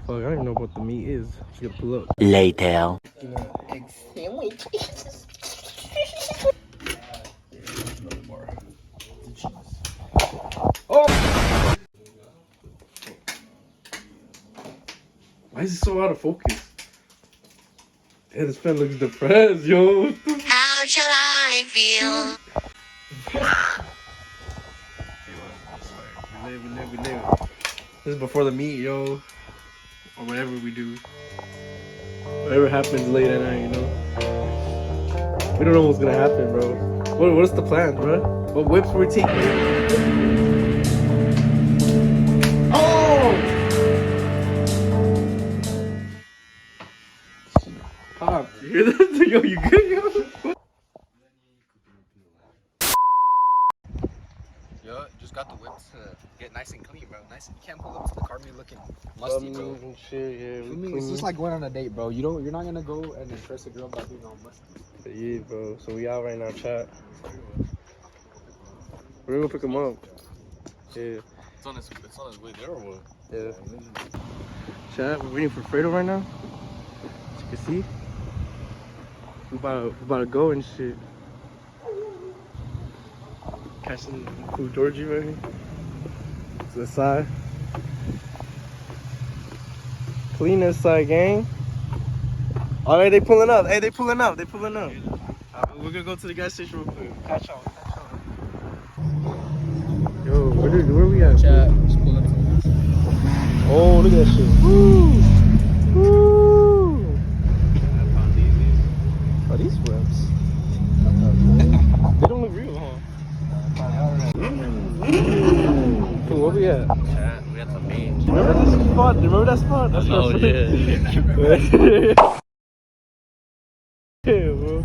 Fuck, I don't even know what the meat is. Just gotta pull up. Later. Egg sandwich. Oh! Why is it so out of focus? Yeah, this fan looks depressed, yo. How shall I feel? We live. This is before the meet, yo. Or whatever we do. Whatever happens late at night, you know. We don't know what's gonna happen, bro. What's the plan, bro? What whips we're taking? Oh! Pop, you hear that? Yo, you good, yo? Yo, just got the whips to get nice and clean, bro. Nice. You can't pull up to the car me looking musty, bro. Shit, yeah. For me, it's just like going on a date, bro. You're not gonna go and impress a girl by being all musty. Yeah, bro. So we out right now, chat. We're gonna pick him up. Yeah. It's on his way there or what? Yeah. Chat, we're waiting for Fredo right now. As you can see. We about to go and shit. Catching food Georgie right here. To the side. Clean this side, gang. Alright, they pulling up. Hey, they pulling up. We're gonna go to the gas station real quick. Catch y'all. Yo, where we at? Chat, just pull up. Oh, look at that shit. Woo! Woo! Oh, these whips. They don't look real, huh? Cool, where we at? Chat, we at the main. Remember this spot? Remember that spot? That's Oh, our yeah. Yeah, bro.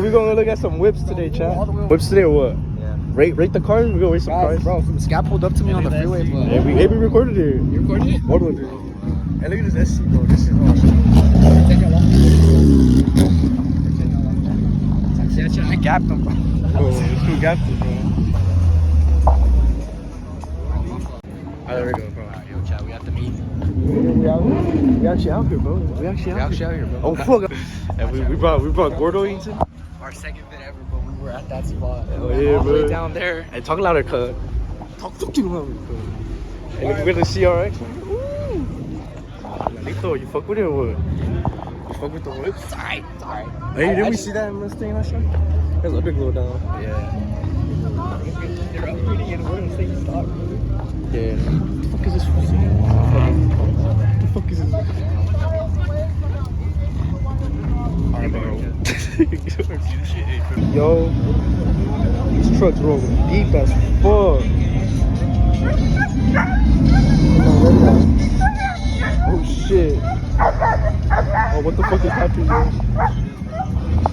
We're gonna look at some whips today, chat. Whips today or what? Yeah. Rate the cars. We're gonna rate some cars. Bro, some scat pulled up to me on the freeway, bro. Hey, we recorded it. You recorded it? What was it? Hey, look at this SC, bro. This is awesome. Yeah, I gapped them, bro. Oh, it's two gaps, bro. Alright, there we go, bro. Alright, yo, chat, we have to meet. We actually out here, bro. We actually out here, bro. Oh, fuck. And we brought Gordo into. Our second fit ever, but we were at that spot. Oh, yeah, all the way bro. down there. Hey, talk louder, cuz. Talk to louder, cuz. Hey, look at the CRX. Lito, you fuck with it or what? You fuck with the whips? It's alright. Hey, did we see that Mustang last time? There's a big glow down. Yeah. They're upgrading and we're gonna say stop. Yeah. What the fuck is this? What the fuck is this? Alright, bro. Yo, this truck's rolling deep as fuck. Oh shit. Oh, what the fuck is happening, yo?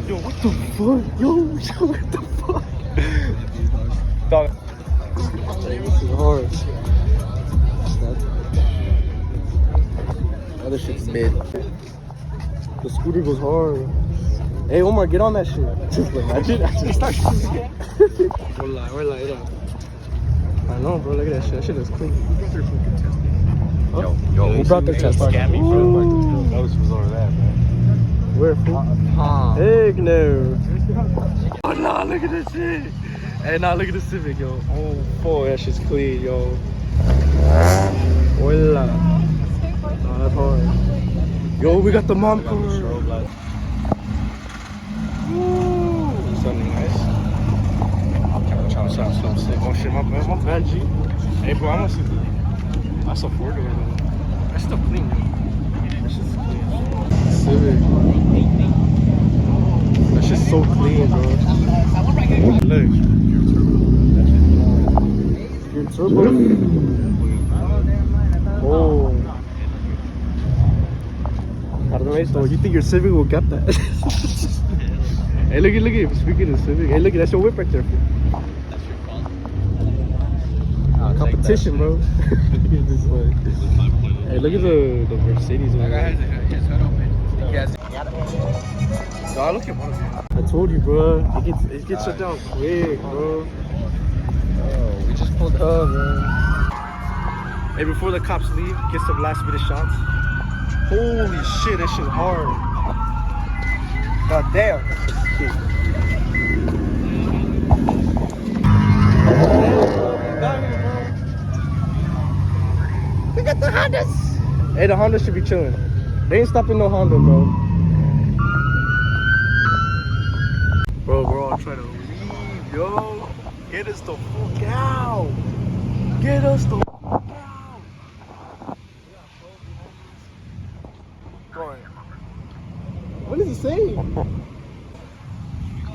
Yo, what the fuck? Yo, what the fuck? Dog. This is hard. That other shit's mid. The scooter goes hard. Hey, Omar, get on that shit. Just like, I just start shooting. We're like, I know, bro. Look at that shit. That shit is clean. Huh? Yo, Who brought the test? Scam me, bro. Ghost was over there, man. Where, fool? Heck no. Oh, nah, look at this shit. Hey, nah, look at the Civic, yo. Oh, boy, that shit's clean, yo. Hola. Oh, that's hard. Yo, we got the mom car. Woo. Something nice. Oh shit, my bad, G. Hey, bro, I must have. That's a 4-door though. That's still clean, yo. That shit's clean. Civic. That shit's so clean, bro. Look. Your turbo. Oh. I don't know, you think your Civic will get that? Hey, look at speaking of Civic. Hey, look at that's your whip right there. Competition, bro. This way. Hey, look at the Mercedes over there. No, look at one. I told you, bro. It gets shut down quick, bro. Oh, we just pulled up, bro. Hey, before the cops leave, get some last minute shots. Holy shit, that shit's hard. God damn. Shit. We got the Hondas. Hey, the Honda should be chilling. They ain't stopping no Honda, bro. Bro, we're all trying to leave, yo. Get us the fuck out. Get us the fuck out. Going. What is he saying?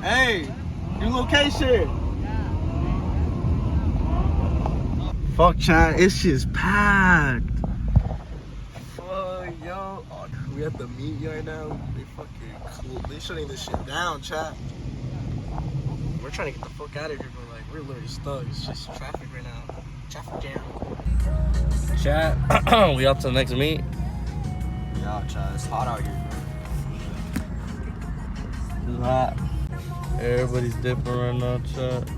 Hey, your location. Fuck, chat. It's just packed. Fuck, yo. Oh, we at the meet right now. They fucking cool. They shutting this shit down, chat. We're trying to get the fuck out of here, but like we're literally stuck. It's just traffic right now. Traffic jam. Chat. We up to the next meet. Yeah, chat. It's hot out here. It's hot. Everybody's dipping right now, chat.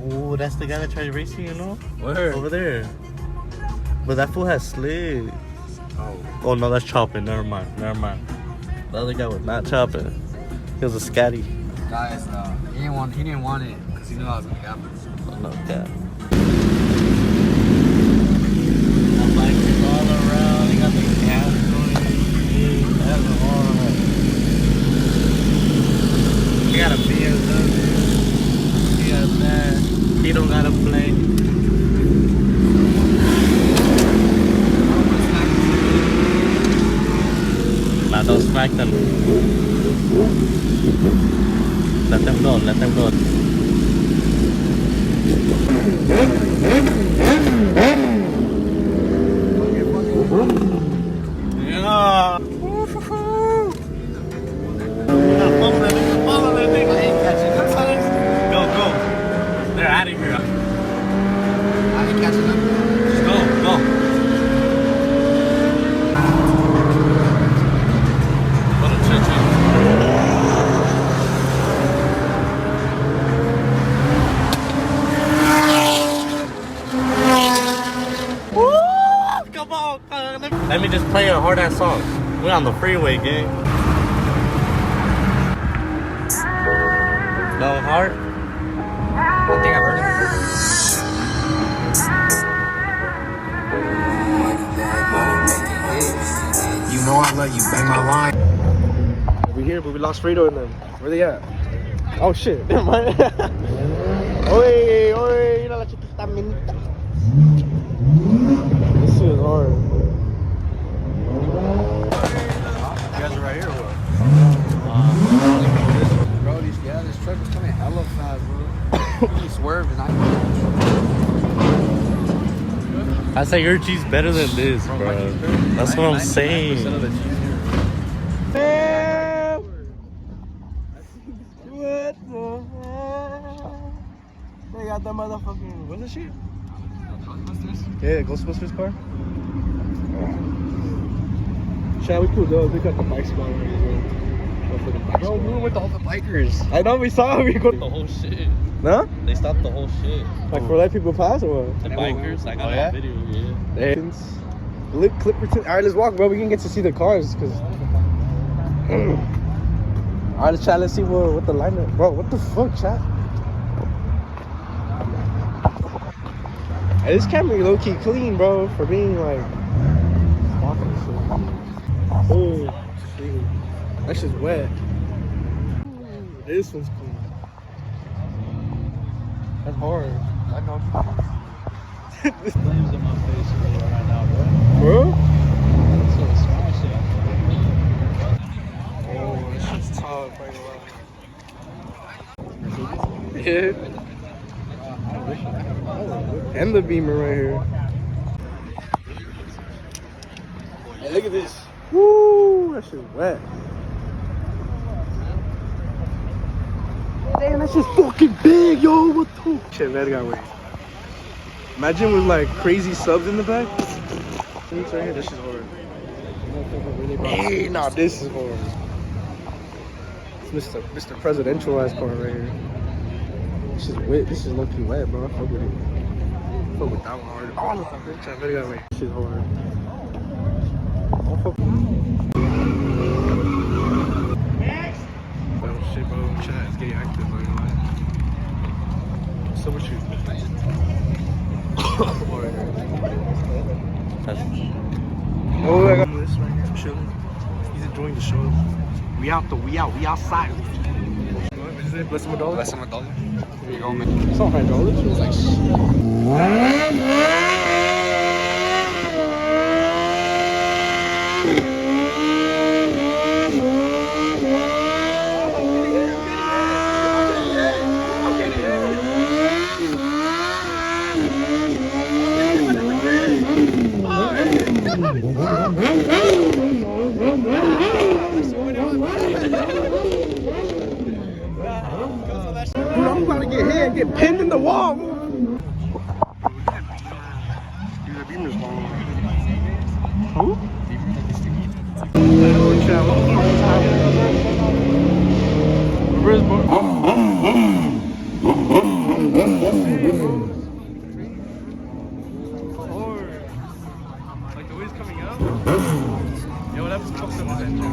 Oh, that's the guy that tried racing, you know? Where? Over there. But that fool has slick. Oh. Oh no, that's chopping. Never mind. Never mind. The other guy was not chopping. He was a scatty. Guys, he didn't want it because he knew I was gonna get it. Oh no, God. The bikes is all around. They got the gas going. That's hard. You got a BMW. He got that. He don't gotta play. Nah, don't smack them. Let them go, let them go. Yeah. Go, go. They're out of here. I ain't catching up. Just go, go. What a chill. Come on. Let me just play a hard ass song. We're on the freeway, gang. Going hard? I think I've heard it. You know I love you, bang my line. We here, but we lost Fredo and them. Where they at? Oh shit, never mind. Oi, oi, la chiquita minita. This shit is hard. You guys are right here or what? Bro, this truck is coming hella fast, bro. He swerved and I say your cheese better than this, bro. That's what I'm saying. Damn! What the hell? They got that motherfucking, what is she? Yeah, Ghostbusters car. Shall we cool though? We got the bike spot right here. bro, we were with all the bikers. I know, we saw we go. The whole shit. Huh? They stopped the whole shit. Like for letting people pass or what? The bikers, I got a video, yeah. Clip return. Alright, let's walk, bro. We can get to see the cars, cause. Alright, let's try. Let's see what the lineup, bro. What the fuck, chat? Hey, this camera low key clean, bro, for being like. Oh, shit. That's just wet. Ooh, this one's clean. That's hard. I know. Flames in my face right now, bro. Bro? So smash it. Oh, this shit's tough, right? Yeah. And the Beamer right here. Hey, look at this. Woo, that shit's wet. Damn, that shit's fucking big, yo. What the? Shit, man, got way. Imagine with like crazy subs in the back. Right here, this is hard. Hey, nah, this is hard. It's Mr. Presidential ass part right here. This is wet. This is low-key wet, bro. I fuck with it. fuck with that one hard. Oh, no, bitch, I better go away. Shit's hard. Don't fuck. Oh shit, bro. Chat is getting active, bro. What's up with you? Oh, I got this right here. I'm chilling. He's enjoying the show. We outside. What is it? Bless him a dollar? Bless him a dollar. Here you go, man. It's not $100. It's like dude, I'm about to get hit and get pinned in the wall. Dude, the beamer's long. Who? Where's like the way's coming out? Yo, that was close to my engine.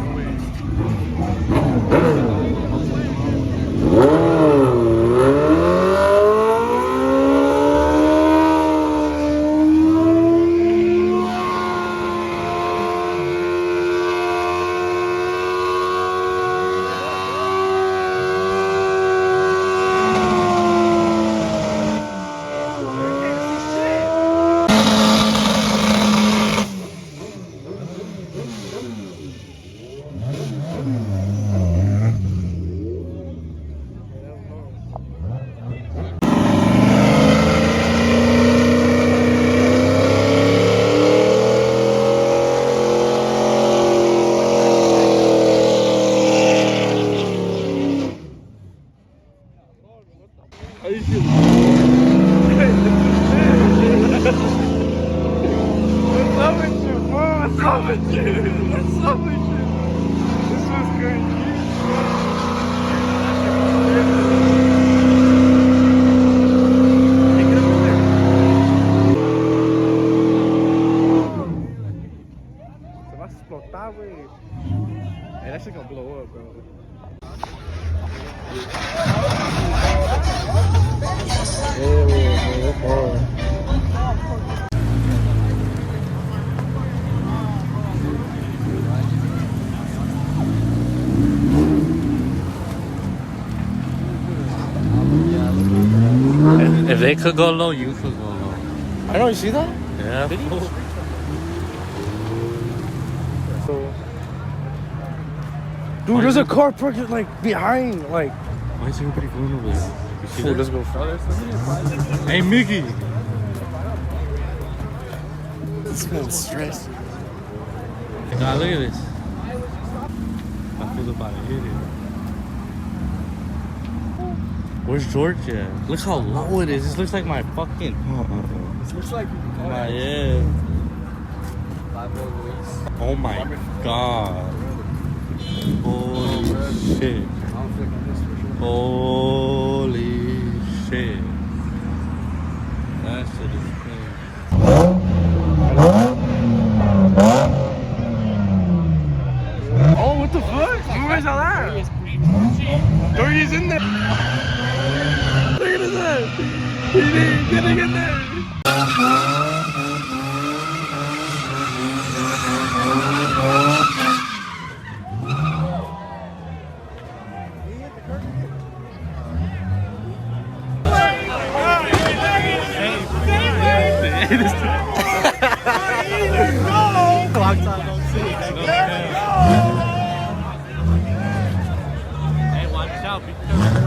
How you feeling? What's up with you, bro? What's up with you? What's up with you? This was crazy. Hey, get over there. Se va a explotar, güey. Hey, that shit gonna blow up, bro. If they could go low, you could go low. I know, you see that? Yeah. So, dude, there's a car parked like behind, like. Why is everybody going over there? You see Fool, that? let's go. Hey, Mickey. This man's stressed. God, look at this. I feel about to hit it. Where's Georgia? Look how low it is. This looks like my fucking. This looks like. My yeah. Oh my god. Holy shit. Holy shit. That shit is crazy. Oh, what the fuck? Where's all that? Dory's in there. Look at that. He's getting in there. Long time no see. Hey, watch out. Be careful.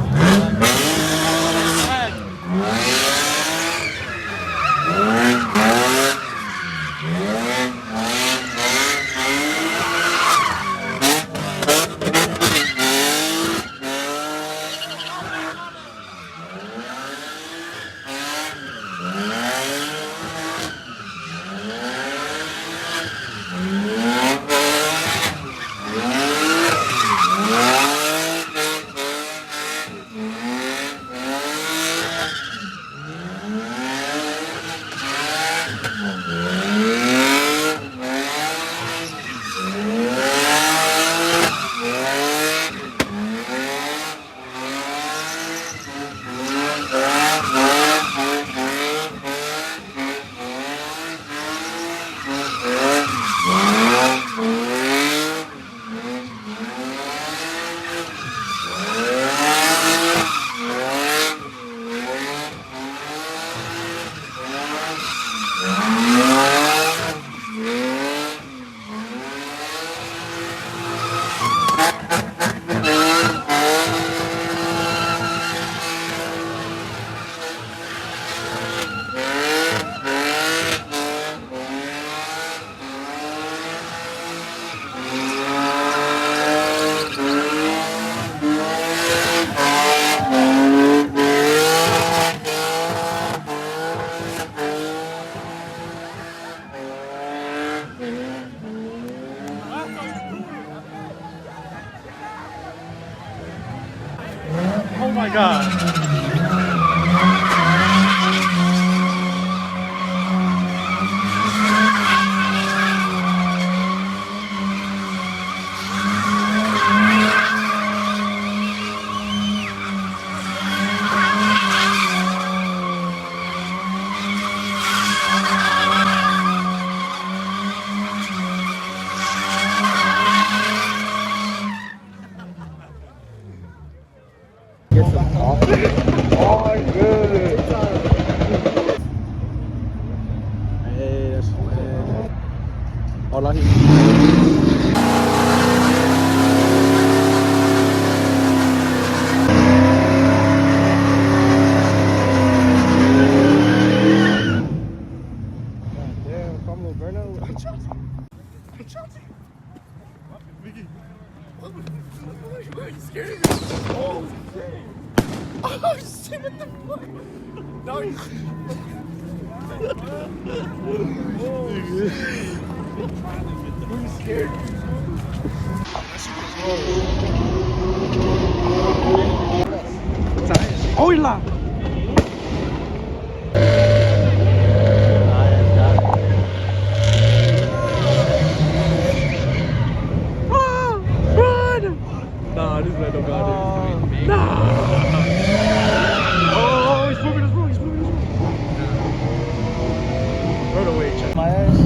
my god. Get some coffee. Oh, good. Hey, that's fine. Hola, damn, Pablo Berno. I'm Chelsea. I'm Chelsea. Vicky. Why are you scared? Oh, shit. Oh, shit, what the fuck? No, you. Were you scared? Hola! Nah, this man don't got it. Nah! Oh, he's moving, he's moving, he's moving, he's moving. Run away, Chuck. My ass.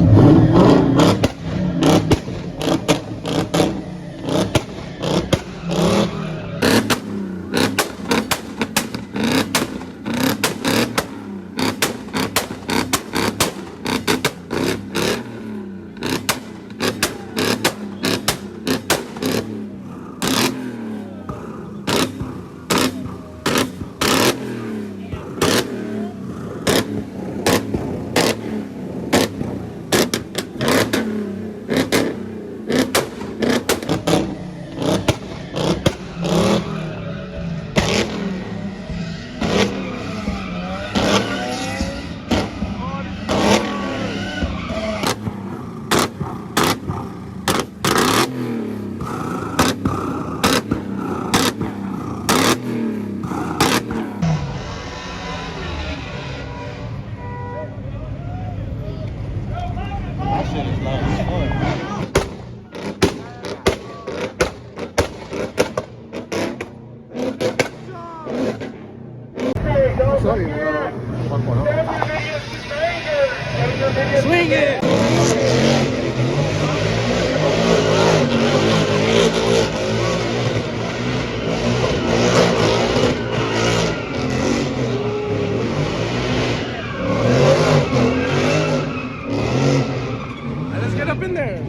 That shit is loud as fuck. Sorry, swing it! Let's get up in there.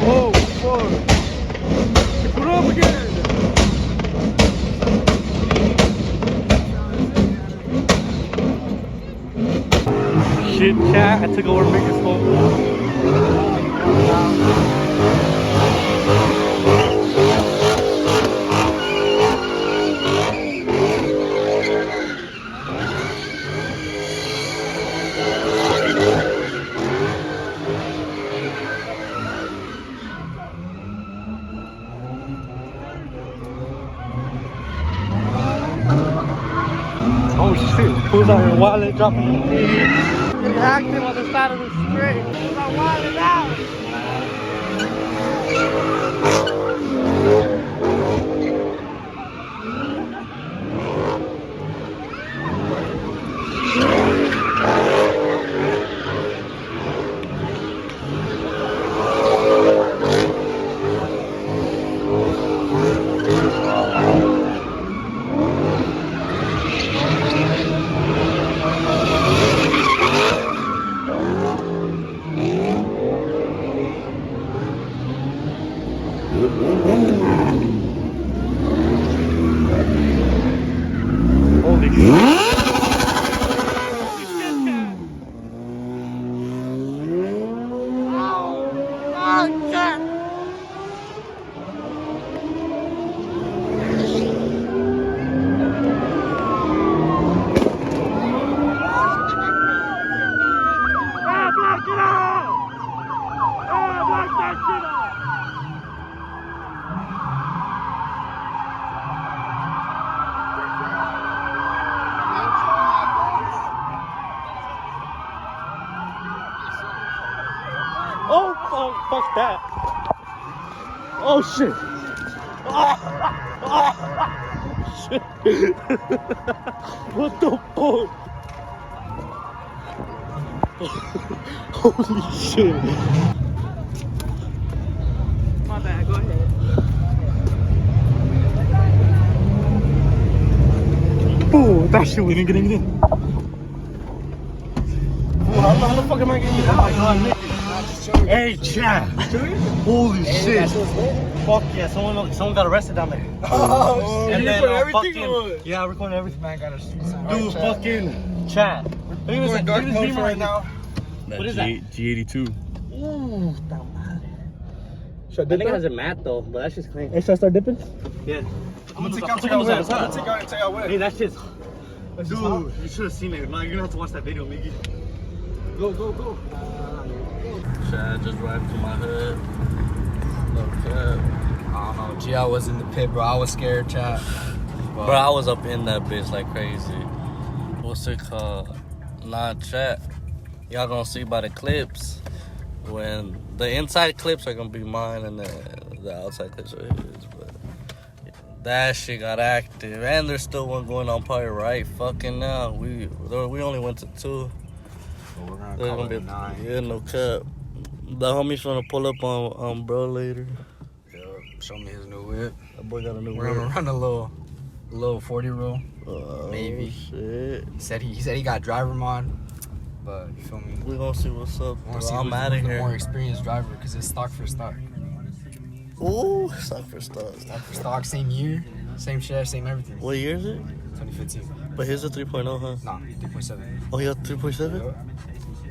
Oh, fuck. Put up again. Shit, chat. I took over Mickey's phone. Oh shit, who's out here wallet dropping the feet? Getting active on the side of the street. Who's out wallet out? Holy shit. Oh, fuck that. Oh, shit. Shit. What the fuck? Holy shit. My bad, go ahead. Ooh, that shit we didn't get in. How the fuck am I gonna get out? Hey, chat. Holy shit. Fuck yeah, someone got arrested down there. Oh, And you then, recorded everything fucking, or what? yeah, I recorded everything. Man got a street sign. Dude, fucking chat. Look at this, Dark mode beamer right now. What is that? G82. Ooh, ta madre. Should I think it has a mat though, but that's just clean. Hey, should I start dipping? Yeah. I'm gonna take out and take out Hey, that shit's... Dude, Dude, you should have seen it. Nah, you're gonna have to watch that video, Miggy. go. Chad just right to my head. No cap. I don't know. G, I was in the pit, bro. I was scared, chat. Bro, I was up in that bitch like crazy. What's it called? Nah, chat. Y'all gonna see by the clips when the inside clips are gonna be mine and the outside clips are his. But that shit got active, and there's still one going on probably right fucking now. We only went to 2. So we're gonna There's call gonna be it 9. yeah, no cap. The homie's trying to pull up on bro later. Yeah, show me his new whip. That boy got a new We're gonna whip. run a little 40 roll. Maybe. Shit. He said he got driver mod, but you feel me? We gonna see what's up. I wanna see I'm who's out of the here. more experienced driver because it's stock for stock. Ooh, stock for stock. Stock for stock, same year, same share, same everything. What year is it? 2015. But here's a 3.0, huh? Nah, 3.7. Oh, he got 3.7?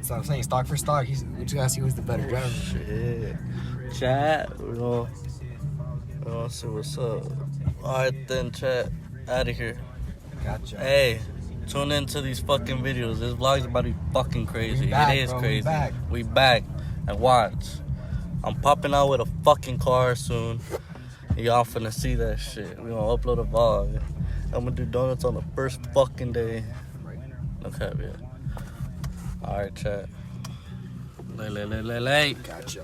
So I'm saying stock for stock. We just gotta see who's the better driver. Shit. Chat, we're gonna see what's up. Alright then, chat. Out of here. Gotcha. Hey, tune into these fucking videos. This vlog's about to be fucking crazy. We back, It is bro. We crazy. back. We back. And watch. I'm popping out with a fucking car soon. Y'all finna see that shit. We gonna upload a vlog. I'm gonna do donuts on the first fucking day. Okay, yeah. Alright, chat. Lay. Gotcha.